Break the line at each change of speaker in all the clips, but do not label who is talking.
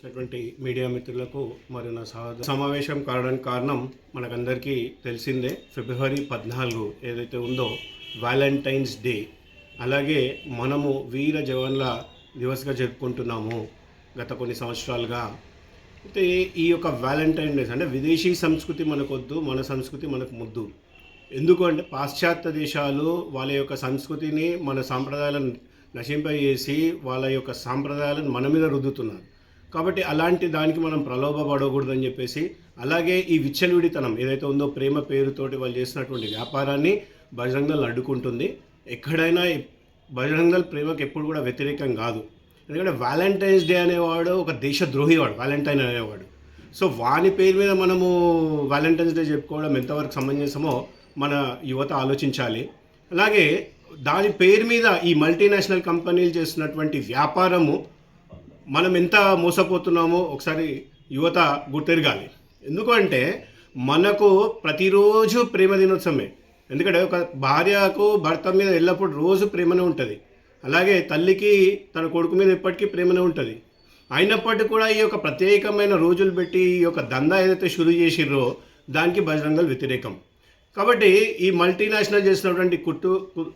అటువంటి మీడియా మిత్రులకు మరియు నా సమావేశం కావడానికి కారణం మనకందరికీ తెలిసిందే. ఫిబ్రవరి 14 ఏదైతే ఉందో వ్యాలంటైన్స్ డే, అలాగే మనము వీర జవాన్ల దివస్గా జరుపుకుంటున్నాము గత కొన్ని సంవత్సరాలుగా. అయితే ఈ యొక్క వ్యాలంటైన్ డేస్ అంటే విదేశీ సంస్కృతి మనకొద్దు, మన సంస్కృతి మనకు ముద్దు. ఎందుకు అంటే పాశ్చాత్య దేశాలు వాళ్ళ యొక్క సంస్కృతిని, మన సాంప్రదాయాలను నశింపజేసి వాళ్ళ యొక్క సాంప్రదాయాలను మన మీద రుద్దుతున్నారు. కాబట్టి అలాంటి దానికి మనం ప్రలోభపడకూడదని చెప్పేసి, అలాగే ఈ విచ్చలవిడితనం ఏదైతే ఉందో ప్రేమ పేరుతోటి వాళ్ళు చేసినటువంటి వ్యాపారాన్ని బజరంగ్ దళ్ అడ్డుకుంటుంది. ఎక్కడైనా బజరంగ్ దళ్ ప్రేమకు ఎప్పుడు కూడా వ్యతిరేకం కాదు. ఎందుకంటే వ్యాలంటైన్స్ డే అనేవాడు ఒక దేశద్రోహి వాడు, వ్యాలంటైన్ అనేవాడు. సో వాని పేరు మీద మనము వ్యాలంటైన్స్ డే చెప్పుకోవడం ఎంతవరకు సమంజసమో మన యువత ఆలోచించాలి. అలాగే దాని పేరు మీద ఈ మల్టీనేషనల్ కంపెనీలు చేస్తున్నటువంటి వ్యాపారము మనం ఎంత మోసపోతున్నామో ఒకసారి యువత గుర్తెరగాలి. ఎందుకంటే మనకు ప్రతిరోజు ప్రేమ దినోత్సవమే. ఎందుకంటే ఒక భార్యకు భర్త మీద ఎల్లప్పుడూ రోజు ప్రేమనే ఉంటుంది. అలాగే తల్లికి తన కొడుకు మీద ఎప్పటికీ ప్రేమనే ఉంటుంది. అయినప్పటికీ కూడా ఈ యొక్క ప్రత్యేకమైన రోజులు పెట్టి ఈ యొక్క దందా ఏదైతే షురూ చేసిర్రో దానికి బజరంగ్ దళ్ వ్యతిరేకం. కాబట్టి ఈ మల్టీనేషనల్ చేసినటువంటి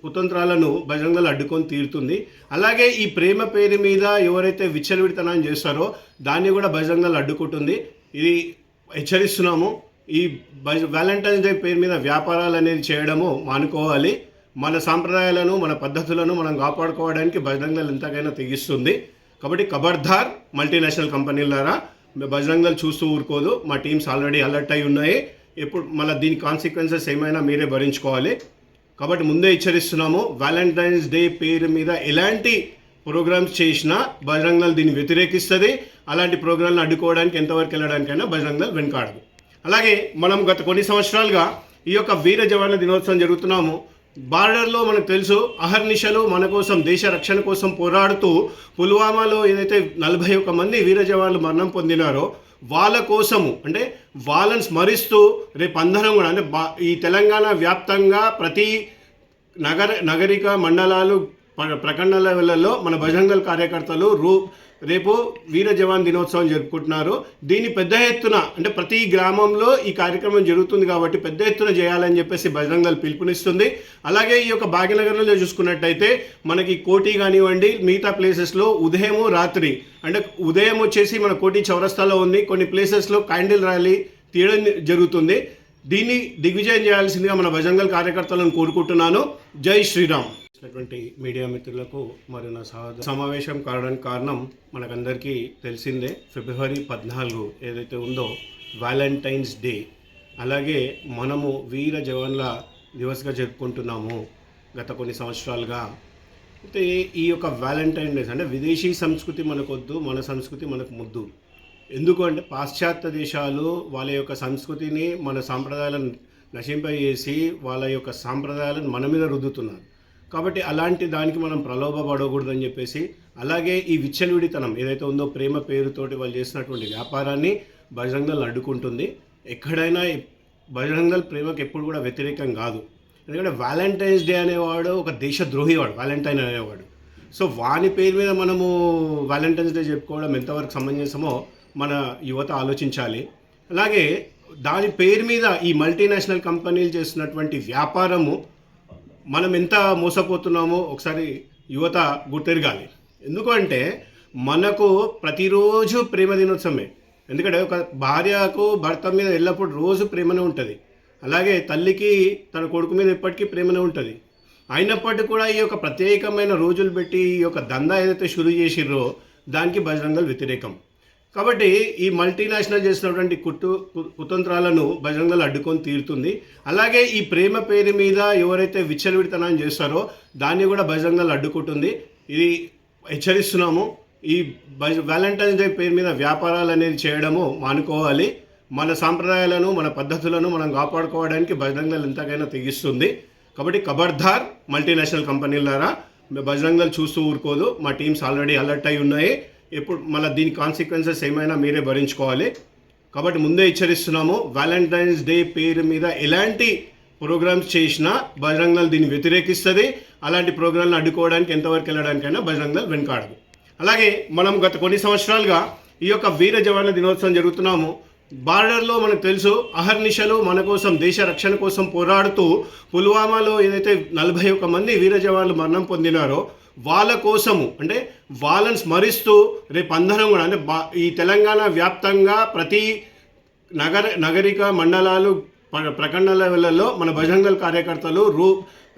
కుతంత్రాలను బజరంగ్ దళ్ అడ్డుకొని తీరుతుంది. అలాగే ఈ ప్రేమ పేరు మీద ఎవరైతే విచ్చలవిడితనాన్ని చేస్తారో దాన్ని కూడా బజరంగ్ దళ్ అడ్డుకుంటుంది. ఇది హెచ్చరిస్తున్నాము. ఈ వ్యాలంటైన్స్ డే పేరు మీద వ్యాపారాలు అనేది చేయడము మానుకోవాలి. మన సాంప్రదాయాలను, మన పద్ధతులను మనం కాపాడుకోవడానికి బజరంగ్ దళ్ ఎంతకైనా తెగిస్తుంది. కాబట్టి ఖబర్దార్ మల్టీనేషనల్ కంపెనీలారా, బజరంగ్ దళ్ చూస్తూ ఊరుకోదు. మా టీమ్స్ ఆల్రెడీ అలర్ట్ అయి ఉన్నాయి. ఇప్పుడు మళ్ళీ దీని కాన్సిక్వెన్సెస్ ఏమైనా మీరే భరించుకోవాలి. కాబట్టి ముందే హెచ్చరిస్తున్నాము, వ్యాలంటైన్స్ డే పేరు మీద ఎలాంటి ప్రోగ్రామ్స్ చేసినా బజరంగ్ దళ్ దీన్ని వ్యతిరేకిస్తుంది. అలాంటి ప్రోగ్రాంలను అడ్డుకోవడానికి ఎంతవరకు వెళ్ళడానికైనా బజరంగ్ దళ్ వెనుకాడదు. అలాగే మనం గత కొన్ని సంవత్సరాలుగా ఈ యొక్క వీర జవాన్ల దినోత్సవం జరుగుతున్నాము. బార్డర్లో మనకు తెలుసు, అహర్నిశలు మన కోసం, దేశ రక్షణ కోసం పోరాడుతూ పుల్వామాలో ఏదైతే 41 మంది వీర జవాన్లు మరణం పొందినారో వాళ్ళ కోసము, అంటే వాళ్ళని స్మరిస్తూ రేపు అందరం కూడా, అంటే ఈ తెలంగాణ వ్యాప్తంగా ప్రతి నగరిక మండలాలు, ప్రఖండ లెవెల్లో మన బజరంగ్ దళ్ కార్యకర్తలు రేపు వీర జవాన్ దినోత్సవం జరుపుకుంటున్నారు. దీన్ని పెద్ద ఎత్తున, అంటే ప్రతి గ్రామంలో ఈ కార్యక్రమం జరుగుతుంది కాబట్టి పెద్ద ఎత్తున చేయాలని చెప్పేసి బజరంగ్ దళ్ పిలుపునిస్తుంది. అలాగే ఈ యొక్క భాగ్యనగరంలో చూసుకున్నట్టయితే మనకి కోటి కానివ్వండి, మిగతా ప్లేసెస్లో ఉదయము రాత్రి, అంటే ఉదయం వచ్చేసి మన కోటి చౌరస్తాలో ఉంది, కొన్ని ప్లేసెస్లో క్యాండిల్ ర్యాలీ తీయడం జరుగుతుంది. దీన్ని దిగ్విజయం చేయాల్సిందిగా మన బజరంగ్ దళ్ కార్యకర్తలను కోరుకుంటున్నాను. జై శ్రీరామ్. అటువంటి మీడియా మిత్రులకు మరియు నా సమావేశం కావడానికి కారణం మనకందరికీ తెలిసిందే. ఫిబ్రవరి 14 ఏదైతే ఉందో వ్యాలంటైన్స్ డే, అలాగే మనము వీర జవాన్ల దివస్గా జరుపుకుంటున్నాము గత కొన్ని సంవత్సరాలుగా. అయితే ఈ యొక్క వ్యాలంటైన్ డేస్ అంటే విదేశీ సంస్కృతి మనకొద్దు, మన సంస్కృతి మనకు ముద్దు. ఎందుకు అంటే పాశ్చాత్య దేశాలు వాళ్ళ యొక్క సంస్కృతిని, మన సాంప్రదాయాలను నశింపజేసి వాళ్ళ యొక్క సాంప్రదాయాలను మన మీద రుద్దుతున్నారు. కాబట్టి అలాంటి దానికి మనం ప్రలోభపడకూడదని చెప్పేసి, అలాగే ఈ విచ్చలవిడితనం ఏదైతే ఉందో ప్రేమ పేరుతోటి వాళ్ళు చేసినటువంటి వ్యాపారాన్ని బజరంగ్ దళ్ అడ్డుకుంటుంది. ఎక్కడైనా బజరంగ్ దళ్ ప్రేమకు ఎప్పుడు కూడా వ్యతిరేకం కాదు. ఎందుకంటే వ్యాలంటైన్స్ డే అనేవాడు ఒక దేశద్రోహి వాడు, వ్యాలంటైన్ అనేవాడు. సో వాని పేరు మీద మనము వ్యాలంటైన్స్ డే చెప్పుకోవడం ఎంతవరకు సమంజసమో మన యువత ఆలోచించాలి. అలాగే దాని పేరు మీద ఈ మల్టీనేషనల్ కంపెనీలు చేస్తున్నటువంటి వ్యాపారము మనం ఎంత మోసపోతున్నామో ఒకసారి యువత గుర్తెరగాలి. ఎందుకంటే మనకు ప్రతిరోజు ప్రేమ దినోత్సవమే. ఎందుకంటే ఒక భార్యకు భర్త మీద ఎల్లప్పుడూ రోజు ప్రేమనే ఉంటుంది. అలాగే తల్లికి తన కొడుకు మీద ఎప్పటికీ ప్రేమనే ఉంటుంది. అయినప్పటికీ కూడా ఈ యొక్క ప్రత్యేకమైన రోజులు పెట్టి ఈ యొక్క దందా ఏదైతే షురూ చేసిర్రో దానికి బజరంగ్ దళ్ వ్యతిరేకం. కాబట్టి ఈ మల్టీనేషనల్ చేసినటువంటి కుతంత్రాలను బజరంగ్ దళ్ అడ్డుకొని తీరుతుంది. అలాగే ఈ ప్రేమ పేరు మీద ఎవరైతే విచ్చలవిడితనాన్ని చేస్తారో దాన్ని కూడా బజరంగ్ దళ్ అడ్డుకుంటుంది. ఇది హెచ్చరిస్తున్నాము. ఈ వ్యాలంటైన్స్ డే పేరు మీద వ్యాపారాలు అనేది చేయడము మానుకోవాలి. మన సాంప్రదాయాలను, మన పద్ధతులను మనం కాపాడుకోవడానికి బజరంగ్ దళ్ ఎంతకైనా తెగిస్తుంది. కాబట్టి ఖబర్దార్ మల్టీనేషనల్ కంపెనీలారా, బజరంగ్ దళ్ చూస్తూ ఊరుకోదు. మా టీమ్స్ ఆల్రెడీ అలర్ట్ అయి ఉన్నాయి. ఇప్పుడు మళ్ళీ దీని కాన్సిక్వెన్సెస్ ఏమైనా మీరే భరించుకోవాలి. కాబట్టి ముందే హెచ్చరిస్తున్నాము, వ్యాలంటైన్స్ డే పేరు మీద ఎలాంటి ప్రోగ్రామ్స్ చేసినా బజరంగ్ దళ్ దీన్ని వ్యతిరేకిస్తుంది. అలాంటి ప్రోగ్రాంలను అడ్డుకోవడానికి ఎంతవరకు వెళ్ళడానికైనా బజరంగ్ దళ్ వెనుకాడదు. అలాగే మనం గత కొన్ని సంవత్సరాలుగా ఈ యొక్క వీర జవాన్ల దినోత్సవం జరుగుతున్నాము. బార్డర్లో మనకు తెలుసు అహర్నిశలు మన కోసం దేశ రక్షణ కోసం పోరాడుతూ పుల్వామాలో ఏదైతే 41 మంది వీర జవాన్లు మరణం పొందినారో వాళ్ళ కోసము అంటే వాళ్ళని స్మరిస్తూ రేపు అందరం కూడా అంటే ఈ తెలంగాణ వ్యాప్తంగా ప్రతి నగరిక మండలాలు ప్రఖండ లెవెల్లో మన బజరంగ దళ్ కార్యకర్తలు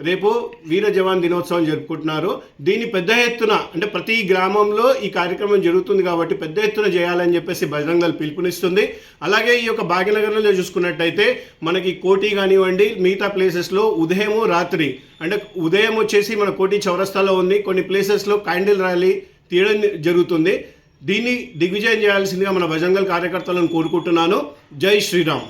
రేపు వీర జవాన్ దినోత్సవం జరుపుకుంటున్నారు. దీన్ని పెద్ద ఎత్తున అంటే ప్రతి గ్రామంలో ఈ కార్యక్రమం జరుగుతుంది కాబట్టి పెద్ద ఎత్తున చేయాలని చెప్పేసి బజరంగ దళ్ పిలుపునిస్తుంది. అలాగే ఈ యొక్క భాగ్యనగరంలో చూసుకున్నట్టయితే మనకి కోటి కానివ్వండి మిగతా ప్లేసెస్లో ఉదయము రాత్రి అంటే ఉదయం వచ్చేసి మన కోటి చౌరస్తాలో ఉంది, కొన్ని ప్లేసెస్లో క్యాండిల్ ర్యాలీ తీయడం జరుగుతుంది. దీన్ని దిగ్విజయం చేయాల్సిందిగా మన బజరంగ దళ్ కార్యకర్తలను కోరుకుంటున్నాను. జై శ్రీరామ్.